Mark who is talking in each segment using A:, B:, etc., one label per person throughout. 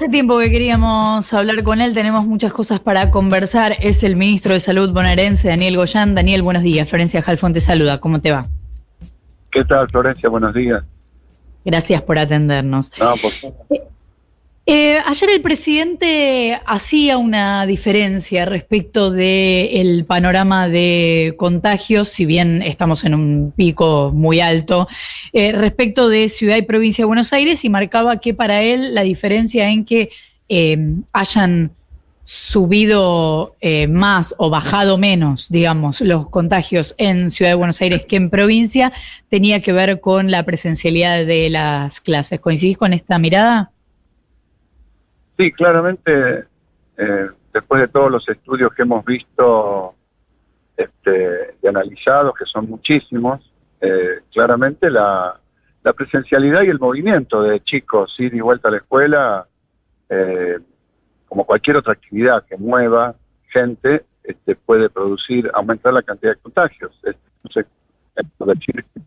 A: Hace tiempo que queríamos hablar con él, tenemos muchas cosas para conversar. Es el ministro de Salud bonaerense, Daniel Goyán. Daniel, buenos días. Florencia Jalfón te saluda. ¿Cómo te va?
B: ¿Qué tal, Florencia? Buenos días.
A: Gracias por atendernos.
B: No, por favor.
A: Ayer el presidente hacía una diferencia respecto del panorama de contagios, si bien estamos en un pico muy alto, respecto de Ciudad y Provincia de Buenos Aires, y marcaba que para él la diferencia en que hayan subido más o bajado menos, digamos, los contagios en Ciudad de Buenos Aires que en provincia, tenía que ver con la presencialidad de las clases. ¿Coincidís con esta mirada?
B: Sí, claramente, después de todos los estudios que hemos visto y analizados, que son muchísimos, claramente la presencialidad y el movimiento de chicos ir y vuelta a la escuela, como cualquier otra actividad que mueva gente, puede aumentar la cantidad de contagios. Entonces, decir que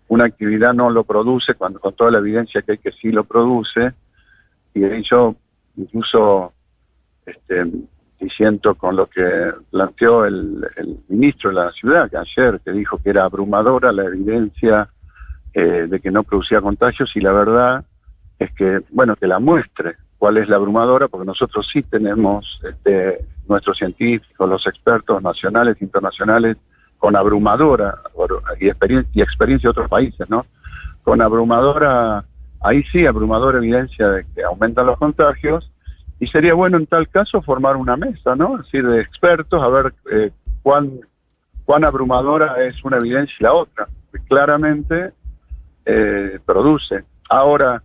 B: una actividad no lo produce, cuando con toda la evidencia que hay que sí lo produce, y de ello incluso diciendo con lo que planteó el ministro de la ciudad, que ayer, que dijo que era abrumadora la evidencia de que no producía contagios, y la verdad es que, bueno, que la muestre cuál es la abrumadora, porque nosotros sí tenemos nuestros científicos, los expertos nacionales e internacionales, con abrumadora, y experiencia de otros países, ¿no? Con abrumadora, ahí sí, abrumadora evidencia de que aumentan los contagios, y sería bueno en tal caso formar una mesa, ¿no? Es decir, de expertos, a ver cuán abrumadora es una evidencia y la otra, que claramente produce. Ahora,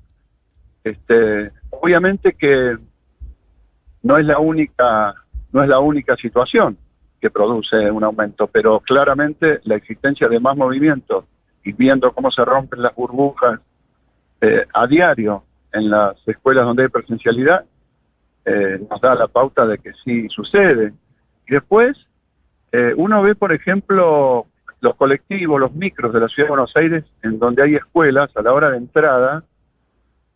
B: obviamente que no es la única situación que produce un aumento, pero claramente la existencia de más movimiento y viendo cómo se rompen las burbujas a diario en las escuelas donde hay presencialidad, nos da la pauta de que sí sucede. Y después, uno ve, por ejemplo, los colectivos, los micros de la Ciudad de Buenos Aires, en donde hay escuelas, a la hora de entrada,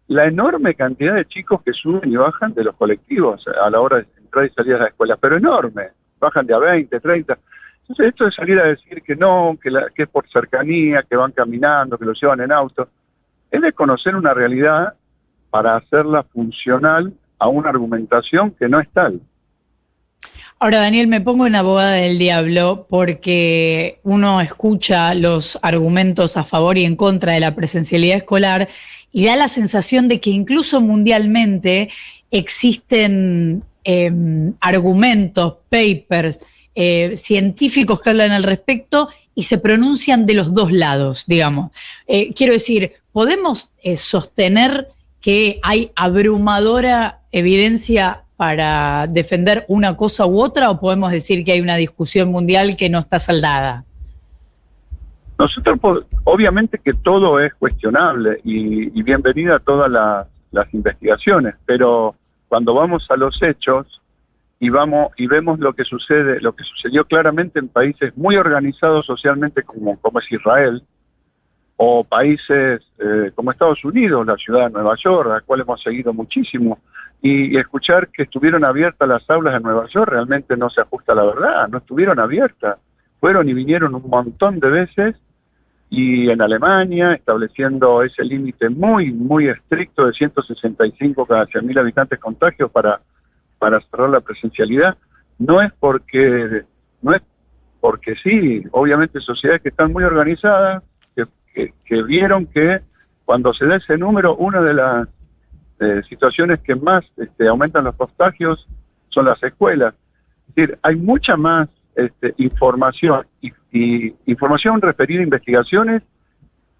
B: la enorme cantidad de chicos que suben y bajan de los colectivos a la hora de entrar y salir de la escuela, pero enorme, bajan de a 20, 30. Entonces esto de salir a decir que no, que es por cercanía, que van caminando, que los llevan en auto, es de conocer una realidad para hacerla funcional a una argumentación que no es tal.
A: Ahora, Daniel, me pongo en abogada del diablo porque uno escucha los argumentos a favor y en contra de la presencialidad escolar y da la sensación de que incluso mundialmente existen argumentos, papers, científicos que hablan al respecto y se pronuncian de los dos lados, digamos. Quiero decir, ¿podemos sostener que hay abrumadora evidencia para defender una cosa u otra, o podemos decir que hay una discusión mundial que no está saldada?
B: Nosotros, obviamente que todo es cuestionable y bienvenida a todas las investigaciones, pero cuando vamos a los hechos y vemos lo que sucedió claramente en países muy organizados socialmente como es Israel, o países como Estados Unidos, la ciudad de Nueva York, a la cual hemos seguido muchísimo, y escuchar que estuvieron abiertas las aulas de Nueva York realmente no se ajusta a la verdad, no estuvieron abiertas, fueron y vinieron un montón de veces, y en Alemania, estableciendo ese límite muy, muy estricto de 165 cada 100.000 habitantes contagios para cerrar la presencialidad, no es porque sí, obviamente sociedades que están muy organizadas, que vieron que cuando se da ese número, una de las situaciones que más aumentan los contagios son las escuelas. Es decir, hay mucha más información y información referida a investigaciones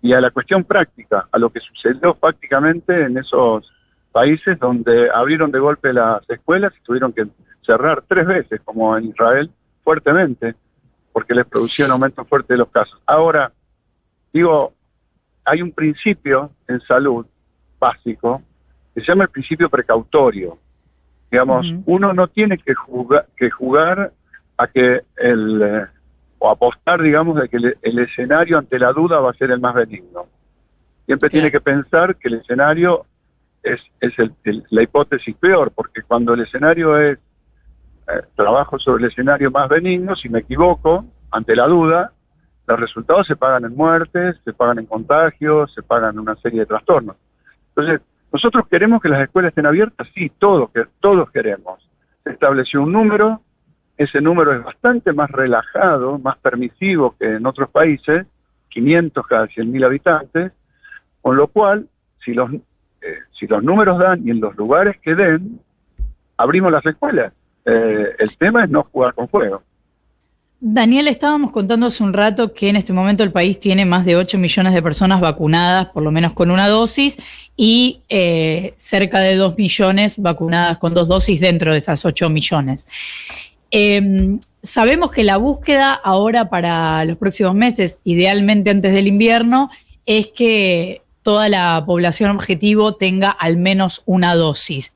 B: y a la cuestión práctica, a lo que sucedió prácticamente en esos países donde abrieron de golpe las escuelas y tuvieron que cerrar 3 veces, como en Israel, fuertemente, porque les producía un aumento fuerte de los casos. Ahora, digo, hay un principio en salud básico que se llama el principio precautorio. Digamos, uno no tiene que jugar a que o apostar, digamos, de que el escenario ante la duda va a ser el más benigno. Siempre tiene que pensar que el escenario la hipótesis peor, porque cuando el escenario es trabajo sobre el escenario más benigno, si me equivoco, ante la duda, los resultados se pagan en muertes, se pagan en contagios, se pagan en una serie de trastornos. Entonces, nosotros queremos que las escuelas estén abiertas, sí, todos queremos. Se estableció un número, ese número es bastante más relajado, más permisivo que en otros países, 500 cada 100.000 habitantes, con lo cual, si los números dan y en los lugares que den, abrimos las escuelas. El tema es no jugar con fuego.
A: Daniel, estábamos contando hace un rato que en este momento el país tiene más de 8 millones de personas vacunadas, por lo menos con una dosis, y cerca de 2 millones vacunadas con 2 dosis dentro de esas 8 millones. Sabemos que la búsqueda ahora para los próximos meses, idealmente antes del invierno, es que toda la población objetivo tenga al menos una dosis.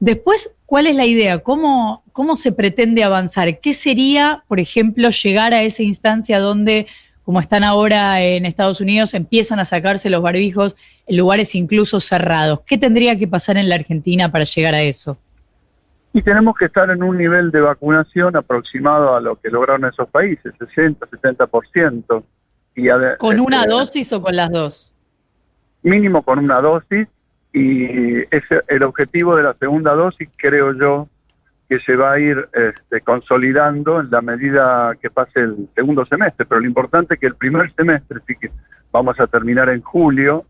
A: Después, ¿cuál es la idea? ¿Cómo se pretende avanzar? ¿Qué sería, por ejemplo, llegar a esa instancia donde, como están ahora en Estados Unidos, empiezan a sacarse los barbijos en lugares incluso cerrados? ¿Qué tendría que pasar en la Argentina para llegar a eso?
B: Y tenemos que estar en un nivel de vacunación aproximado a lo que lograron esos países, 60, 70%.
A: ¿Con una dosis o con las dos?
B: Mínimo con una dosis. Y el objetivo de la segunda dosis, creo yo, que se va a ir consolidando en la medida que pase el segundo semestre. Pero lo importante es que el primer semestre, sí que vamos a terminar en julio,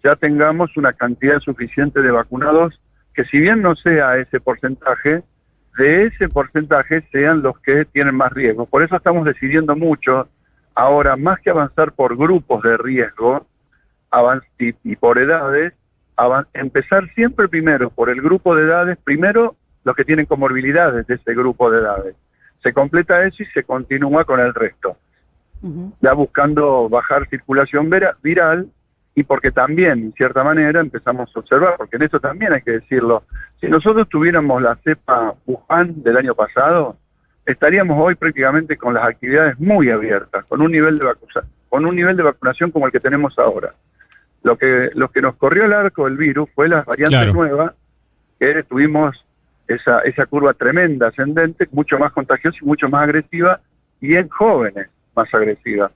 B: ya tengamos una cantidad suficiente de vacunados, que si bien no sea ese porcentaje, de ese porcentaje sean los que tienen más riesgo. Por eso estamos decidiendo mucho, ahora, más que avanzar por grupos de riesgo y por edades, empezar siempre primero por el grupo de edades, primero los que tienen comorbilidades de ese grupo de edades. Se completa eso y se continúa con el resto. Ya buscando bajar circulación viral y porque también, en cierta manera, empezamos a observar, porque en eso también hay que decirlo, si nosotros tuviéramos la cepa Wuhan del año pasado, estaríamos hoy prácticamente con las actividades muy abiertas, con un nivel de vacunación como el que tenemos ahora. Lo que nos corrió el arco el virus fue las variantes nuevas, que tuvimos esa curva tremenda, ascendente, mucho más contagiosa y mucho más agresiva, y en jóvenes más agresiva.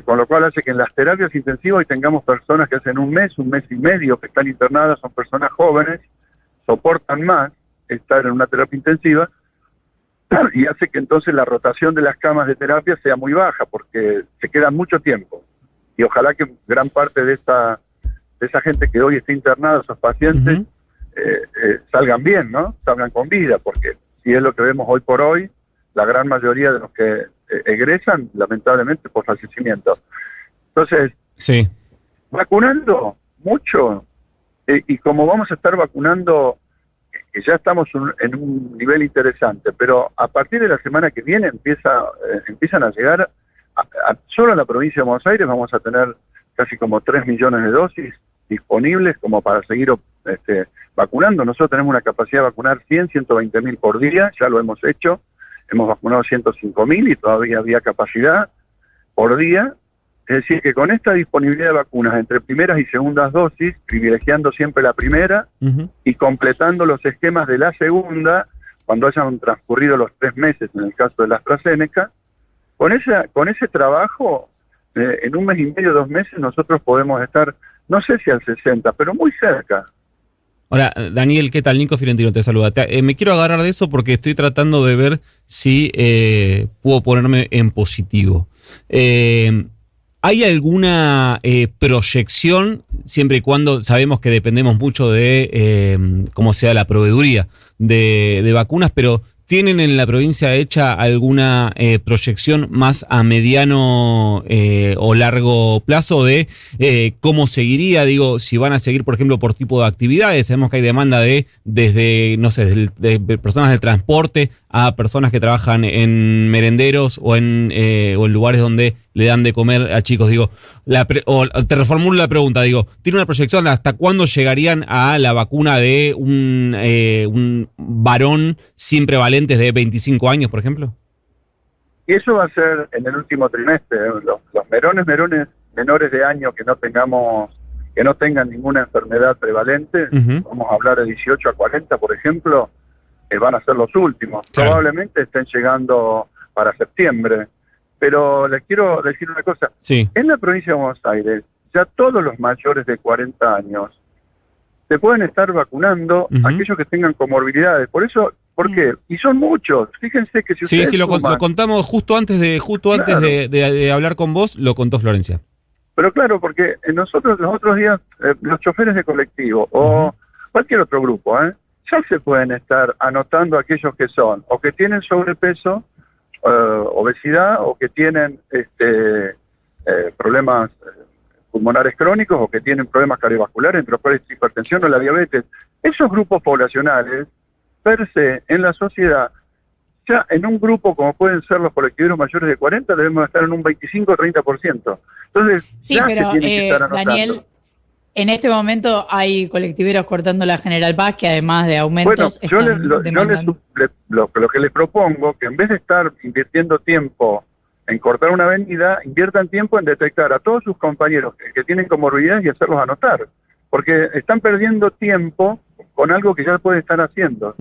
B: Con lo cual hace que en las terapias intensivas hoy tengamos personas que hacen un mes y medio que están internadas, son personas jóvenes, soportan más estar en una terapia intensiva, y hace que entonces la rotación de las camas de terapia sea muy baja, porque se quedan mucho tiempo. Y ojalá que gran parte de esa gente que hoy está internada, esos pacientes, salgan bien, ¿no? Salgan con vida, porque si es lo que vemos hoy por hoy, la gran mayoría de los que egresan, lamentablemente, por fallecimiento. Entonces, sí, vacunando mucho, y como vamos a estar vacunando, que ya estamos en un nivel interesante, pero a partir de la semana que viene empiezan a llegar. Solo en la provincia de Buenos Aires vamos a tener casi como 3 millones de dosis disponibles como para seguir vacunando. Nosotros tenemos una capacidad de vacunar 120.000 por día, ya lo hemos hecho, hemos vacunado 105.000 y todavía había capacidad por día. Es decir, que con esta disponibilidad de vacunas entre primeras y segundas dosis, privilegiando siempre la primera y completando los esquemas de la segunda, cuando hayan transcurrido los 3 meses en el caso de la AstraZeneca, con ese trabajo, en un mes y medio, 2 meses, nosotros podemos estar, no sé si al 60, pero muy cerca.
C: Hola, Daniel, ¿qué tal? Nico Fiorentino te saluda. Me quiero agarrar de eso porque estoy tratando de ver si puedo ponerme en positivo. ¿Hay alguna proyección, siempre y cuando sabemos que dependemos mucho de cómo sea la proveeduría de vacunas, pero ¿tienen en la provincia hecha alguna proyección más a mediano o largo plazo de cómo seguiría? Digo, si van a seguir, por ejemplo, por tipo de actividades. Sabemos que hay demanda desde no sé, de personas de transporte a personas que trabajan en merenderos o en lugares donde le dan de comer a chicos. Digo, te reformulo la pregunta, digo, ¿tiene una proyección hasta cuándo llegarían a la vacuna de un varón sin prevalentes de 25 años, por ejemplo?
B: Y eso va a ser en el último trimestre. Los menores de año que no tengamos que no tengan ninguna enfermedad prevalente, vamos a hablar de 18 a 40, por ejemplo, van a ser los últimos.
C: Claro.
B: Probablemente estén llegando para septiembre. Pero les quiero decir una cosa.
C: Sí.
B: En la provincia de Buenos Aires, ya todos los mayores de 40 años se pueden estar vacunando aquellos que tengan comorbilidades. Por eso, ¿por qué? Y son muchos. Fíjense que si ustedes
C: Sí, lo
B: suman,
C: contamos justo antes
B: Claro.
C: de hablar con vos, lo contó Florencia.
B: pero claro, porque nosotros los otros días, los choferes de colectivo o cualquier otro grupo, ya se pueden estar anotando aquellos que son o que tienen sobrepeso, obesidad, o que tienen problemas pulmonares crónicos, o que tienen problemas cardiovasculares, entre los cuales la hipertensión o la diabetes. Esos grupos poblacionales, per se, en la sociedad, ya en un grupo como pueden ser los colectiveros mayores de 40, debemos estar en un 25 o 30%. Entonces,
A: Sí,
B: ya
A: pero
B: se tiene que estar anotando.
A: Daniel, en este momento hay colectiveros cortando la General Paz que además de aumentos
B: Bueno, yo
A: demandando.
B: lo que les propongo, que en vez de estar invirtiendo tiempo en cortar una avenida, inviertan tiempo en detectar a todos sus compañeros que tienen comorbilidades y hacerlos anotar. Porque están perdiendo tiempo con algo que ya pueden estar haciendo.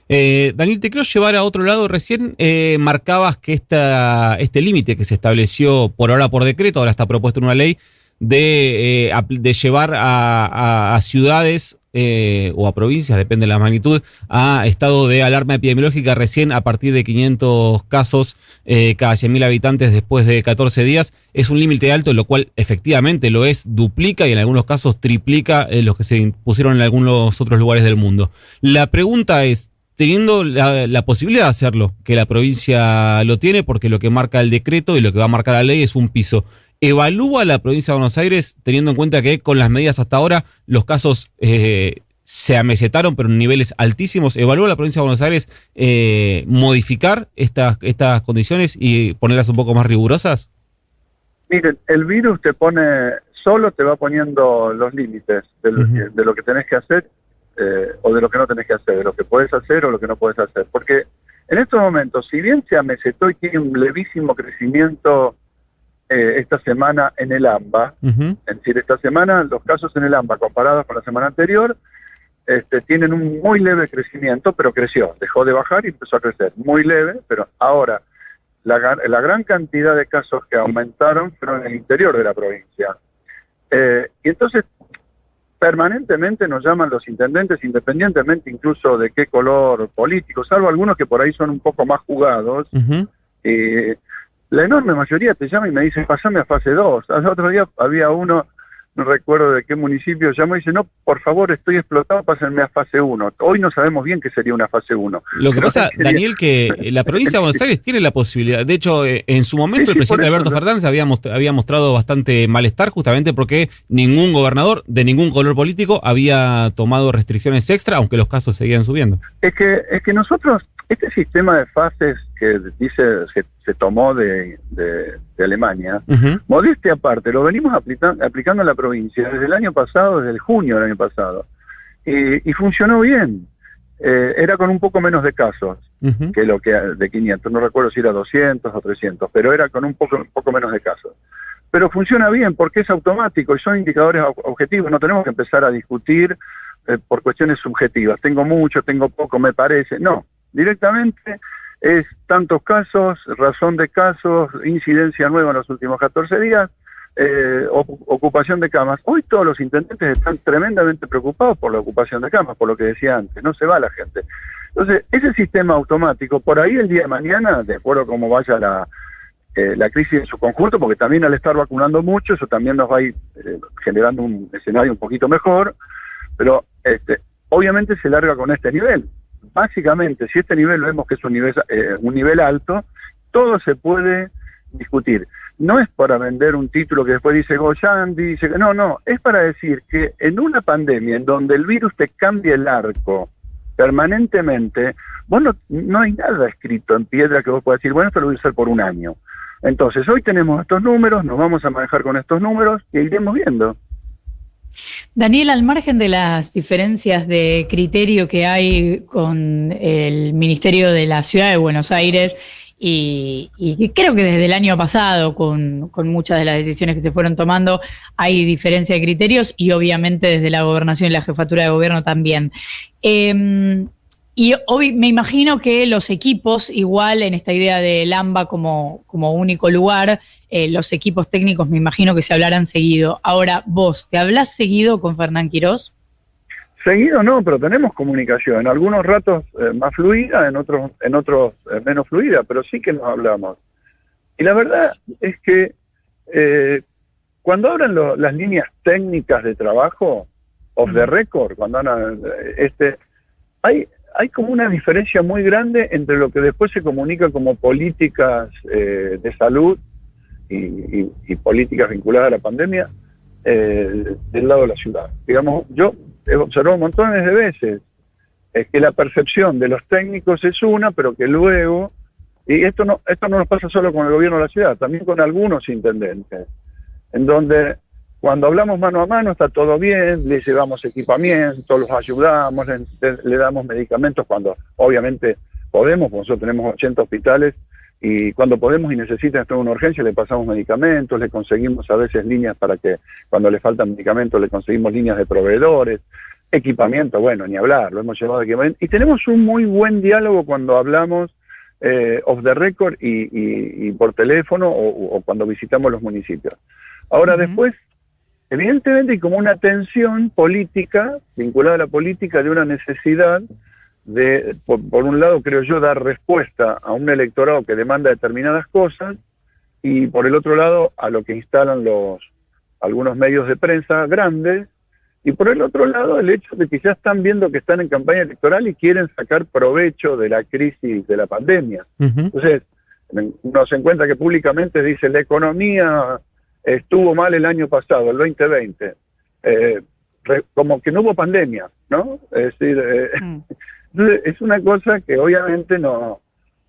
C: Daniel, te quiero llevar a otro lado. Recién marcabas que este límite que se estableció por ahora por decreto, ahora está propuesto en una ley, de llevar a ciudades o a provincias, depende de la magnitud, a estado de alarma epidemiológica recién a partir de 500 casos cada 100.000 habitantes después de 14 días. Es un límite alto, lo cual efectivamente lo es, duplica y en algunos casos triplica los que se impusieron en algunos otros lugares del mundo. La pregunta es, teniendo la posibilidad de hacerlo, que la provincia lo tiene, porque lo que marca el decreto y lo que va a marcar la ley es un piso, ¿evalúa la provincia de Buenos Aires, teniendo en cuenta que con las medidas hasta ahora los casos se amesetaron, pero en niveles altísimos? ¿Evalúa la provincia de Buenos Aires modificar estas condiciones y ponerlas un poco más rigurosas?
B: Miren, el virus te va poniendo los límites de lo que tenés que hacer o de lo que no tenés que hacer, de lo que podés hacer o lo que no podés hacer. Porque en estos momentos, si bien se amesetó y tiene un levísimo crecimiento esta semana en el AMBA, es decir, esta semana los casos en el AMBA comparados con la semana anterior tienen un muy leve crecimiento, pero creció, dejó de bajar y empezó a crecer, muy leve, pero ahora la gran cantidad de casos que aumentaron fueron en el interior de la provincia. Y entonces permanentemente nos llaman los intendentes, independientemente incluso de qué color político, salvo algunos que por ahí son un poco más jugados. La enorme mayoría te llama y me dice, pasame a fase 2. Hace otro día había uno, no recuerdo de qué municipio, llamó y dice, no, por favor, estoy explotado, pásenme a fase 1. Hoy no sabemos bien qué sería una fase 1.
C: Lo que pasa, Daniel, que la provincia de Buenos Aires tiene la posibilidad. De hecho, en su momento el presidente Alberto Fernández había mostrado bastante malestar justamente porque ningún gobernador de ningún color político había tomado restricciones extra, aunque los casos seguían subiendo.
B: Es que nosotros, este sistema de fases que dice se tomó de Alemania, modestia aparte, lo venimos aplicando en la provincia desde el año pasado, desde el junio del año pasado, y funcionó bien. Era con un poco menos de casos que lo que de 500, no recuerdo si era 200 o 300, pero era con un poco menos de casos. Pero funciona bien porque es automático y son indicadores objetivos, no tenemos que empezar a discutir por cuestiones subjetivas, tengo mucho, tengo poco, me parece, no, directamente es tantos casos, razón de casos, incidencia nueva en los últimos 14 días, ocupación de camas. Hoy todos los intendentes están tremendamente preocupados por la ocupación de camas, por lo que decía antes, no se va la gente. Entonces, ese sistema automático, por ahí el día de mañana, de acuerdo a cómo vaya la crisis en su conjunto, porque también al estar vacunando mucho, eso también nos va a ir generando un escenario un poquito mejor, pero obviamente se larga con este nivel. Básicamente, si este nivel vemos que es un nivel alto, todo se puede discutir. No es para vender un título que después dice Goyan, dice que no, es para decir que en una pandemia en donde el virus te cambia el arco permanentemente, vos no hay nada escrito en piedra que vos puedas decir, bueno, esto lo voy a hacer por un año. Entonces, hoy tenemos estos números, nos vamos a manejar con estos números y iremos viendo.
A: Daniel, al margen de las diferencias de criterio que hay con el Ministerio de la Ciudad de Buenos Aires y creo que desde el año pasado, con muchas de las decisiones que se fueron tomando, hay diferencia de criterios y obviamente desde la gobernación y la jefatura de gobierno también. Y hoy me imagino que los equipos, igual en esta idea del AMBA como único lugar, los equipos técnicos me imagino que se hablarán seguido. Ahora, vos, ¿te hablás seguido con Fernán Quirós?
B: Seguido no, pero tenemos comunicación. En algunos ratos más fluida, en otros menos fluida, pero sí que nos hablamos. Y la verdad es que cuando hablan las líneas técnicas de trabajo, off the record, cuando hablan, hay como una diferencia muy grande entre lo que después se comunica como políticas de salud y políticas vinculadas a la pandemia del lado de la ciudad. Digamos, yo he observado montones de veces es que la percepción de los técnicos es una, pero que luego, y esto no nos pasa solo con el gobierno de la ciudad, también con algunos intendentes, en donde cuando hablamos mano a mano está todo bien, les llevamos equipamiento, los ayudamos, le damos medicamentos cuando obviamente podemos, porque nosotros tenemos 80 hospitales, y cuando podemos y necesitan estar en una urgencia le pasamos medicamentos, le conseguimos a veces líneas para que cuando le faltan medicamentos le conseguimos líneas de proveedores, equipamiento, bueno, ni hablar, lo hemos llevado equipamiento. Y tenemos un muy buen diálogo cuando hablamos off the record y por teléfono o cuando visitamos los municipios. Ahora después, evidentemente hay como una tensión política, vinculada a la política, de una necesidad de, por un lado, creo yo, dar respuesta a un electorado que demanda determinadas cosas, y por el otro lado, a lo que instalan algunos medios de prensa grandes, y por el otro lado, el hecho de que ya están viendo que están en campaña electoral y quieren sacar provecho de la crisis de la pandemia. Entonces, uno se encuentra que públicamente dice, la economía estuvo mal el año pasado, el 2020, como que no hubo pandemia, ¿no? Es decir, es una cosa que obviamente no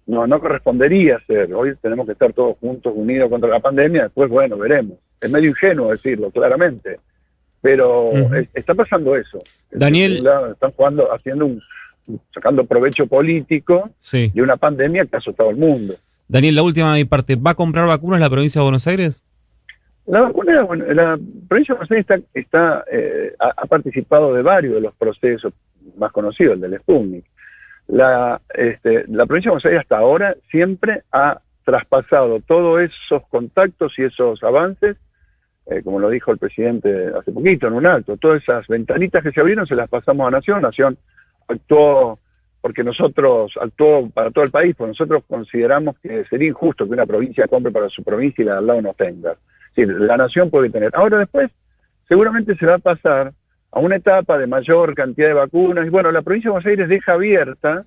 B: correspondería ser. Hoy tenemos que estar todos juntos, unidos contra la pandemia, después, bueno, veremos. Es medio ingenuo decirlo, claramente, pero está pasando eso.
C: Daniel,
B: están sacando provecho político de una pandemia que ha azotado al mundo.
C: Daniel, la última de mi parte, ¿va a comprar vacunas la provincia de Buenos Aires?
B: La vacuna, bueno, la provincia de Buenos Aires ha participado de varios de los procesos más conocidos, el del Sputnik. La provincia de Buenos Aires hasta ahora siempre ha traspasado todos esos contactos y esos avances, como lo dijo el presidente hace poquito en un acto, todas esas ventanitas que se abrieron se las pasamos a Nación. Nación actuó porque nosotros actuó para todo el país, porque nosotros consideramos que sería injusto que una provincia compre para su provincia y la de al lado no tenga. Sí, la Nación puede tener. Ahora después seguramente se va a pasar a una etapa de mayor cantidad de vacunas, y bueno, la provincia de Buenos Aires deja abierta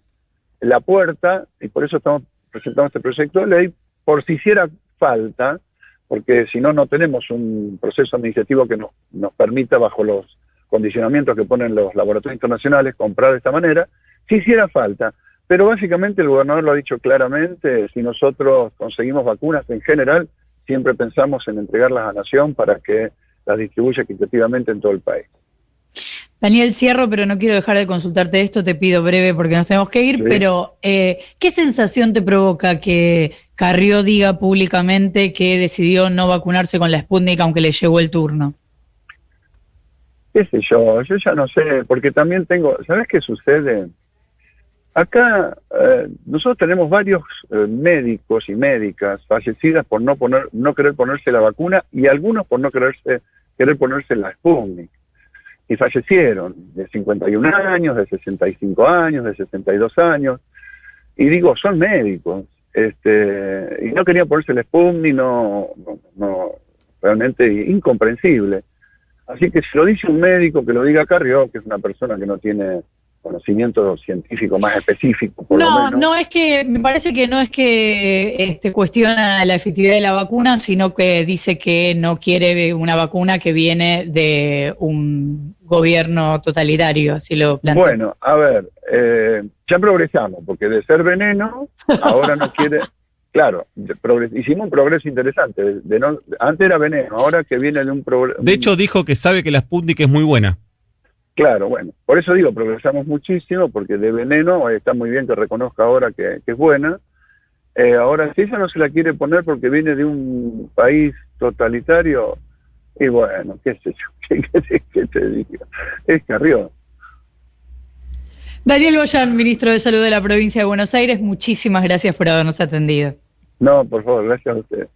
B: la puerta, y por eso estamos presentando este proyecto de ley, por si hiciera falta, porque si no, no tenemos un proceso administrativo que nos permita, bajo los condicionamientos que ponen los laboratorios internacionales, comprar de esta manera, si hiciera falta. Pero básicamente el gobernador lo ha dicho claramente, si nosotros conseguimos vacunas en general, siempre pensamos en entregarlas a Nación para que las distribuya equitativamente en todo el país.
A: Daniel, cierro, pero no quiero dejar de consultarte esto, te pido breve porque nos tenemos que ir, pero ¿qué sensación te provoca que Carrió diga públicamente que decidió no vacunarse con la Sputnik aunque le llegó el turno?
B: ¿Qué sé yo? Yo ya no sé, porque también ¿sabes qué sucede? Acá nosotros tenemos varios médicos y médicas fallecidas por no querer ponerse la vacuna, y algunos por no querer ponerse la Sputnik. Y fallecieron de 51 años, de 65 años, de 62 años. Y digo, son médicos. Y no querían ponerse el Sputnik, realmente incomprensible. Así que si lo dice un médico, que lo diga Carrió, que es una persona que no tiene conocimiento científico más específico, por lo menos.
A: No, es que me parece que no es que cuestiona la efectividad de la vacuna, sino que dice que no quiere una vacuna que viene de un gobierno totalitario, así lo plantea.
B: Bueno, a ver, ya progresamos, porque de ser veneno, ahora no quiere... Claro, hicimos un progreso interesante. Antes era veneno, ahora que viene de un progreso...
C: De hecho, dijo que sabe que la Sputnik es muy buena.
B: Claro, bueno, por eso digo, progresamos muchísimo, porque de veneno está muy bien que reconozca ahora que es buena. Ahora, si ella no se la quiere poner porque viene de un país totalitario, y bueno, qué sé yo, qué te diga, es Carrión.
A: Daniel Goyan, ministro de Salud de la provincia de Buenos Aires, muchísimas gracias por habernos atendido.
B: No, por favor, gracias a usted.